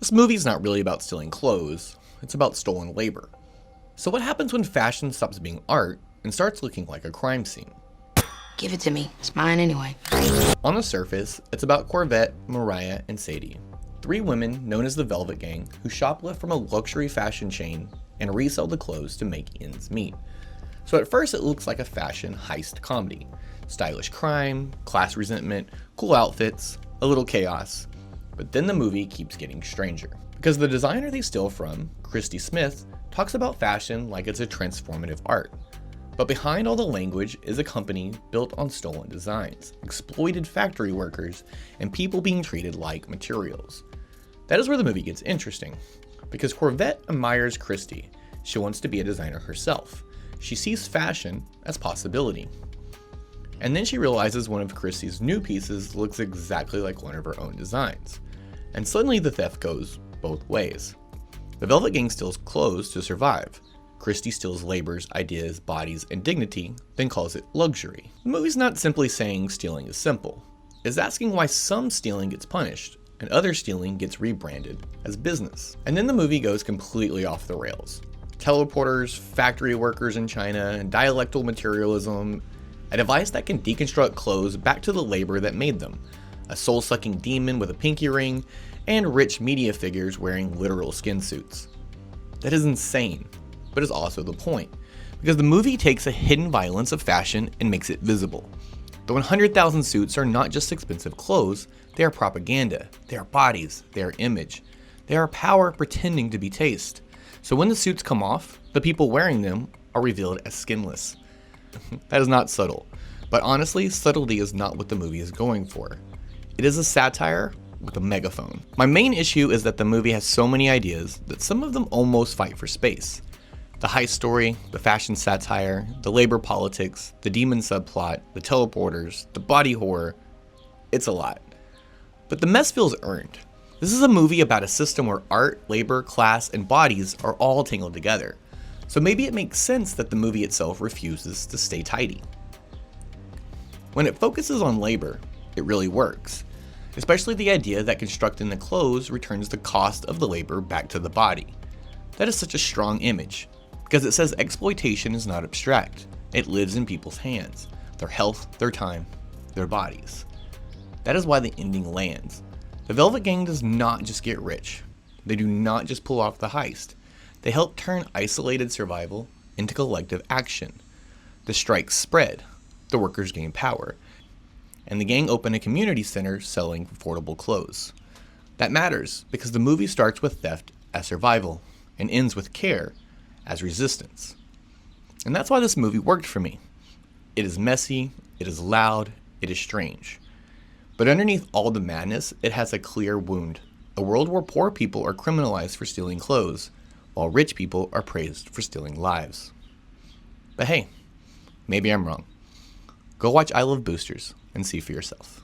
This movie's not really about stealing clothes, it's about stolen labor. So what happens when fashion stops being art and starts looking like a crime scene? Give it to me. It's mine anyway. On the surface, it's about Corvette, Mariah, and Sadie, 3 women known as the Velvet Gang who shoplift from a luxury fashion chain and resell the clothes to make ends meet. So at first it looks like a fashion heist comedy. Stylish crime, class resentment, cool outfits, a little chaos. But then the movie keeps getting stranger. Because the designer they steal from, Christy Smith, talks about fashion like it's a transformative art. But behind all the language is a company built on stolen designs, exploited factory workers, and people being treated like materials. That is where the movie gets interesting. Because Corvette admires Christy. She wants to be a designer herself. She sees fashion as possibility. And then she realizes one of Christy's new pieces looks exactly like one of her own designs. And suddenly the theft goes both ways. The Velvet Gang steals clothes to survive. Christy steals labor's ideas, bodies, and dignity, then calls it luxury. The movie's not simply saying stealing is simple. It's asking why some stealing gets punished, and other stealing gets rebranded as business. And then the movie goes completely off the rails. Teleporters, factory workers in China, and dialectal materialism, a device that can deconstruct clothes back to the labor that made them, a soul-sucking demon with a pinky ring, and rich media figures wearing literal skin suits. That is insane, but is also the point, because the movie takes a hidden violence of fashion and makes it visible. The 100,000 suits are not just expensive clothes, they are propaganda, they are bodies, they are image, they are power pretending to be taste. So when the suits come off, the people wearing them are revealed as skinless. That is not subtle, but honestly, subtlety is not what the movie is going for. It is a satire with a megaphone. My main issue is that the movie has so many ideas that some of them almost fight for space. The heist story, the fashion satire, the labor politics, the demon subplot, the teleporters, the body horror, it's a lot. But the mess feels earned. This is a movie about a system where art, labor, class, and bodies are all tangled together. So maybe it makes sense that the movie itself refuses to stay tidy. When it focuses on labor, it really works. Especially the idea that constructing the clothes returns the cost of the labor back to the body. That is such a strong image, because it says exploitation is not abstract. It lives in people's hands, their health, their time, their bodies. That is why the ending lands. The Velvet Gang does not just get rich. They do not just pull off the heist. They help turn isolated survival into collective action. The strikes spread, the workers gain power, and the gang open a community center selling affordable clothes. That matters because the movie starts with theft as survival and ends with care as resistance. And that's why this movie worked for me. It is messy, it is loud, it is strange. But underneath all the madness, it has a clear wound. A world where poor people are criminalized for stealing clothes, while rich people are praised for stealing lives. But hey, maybe I'm wrong. Go watch I Love Boosters and see for yourself.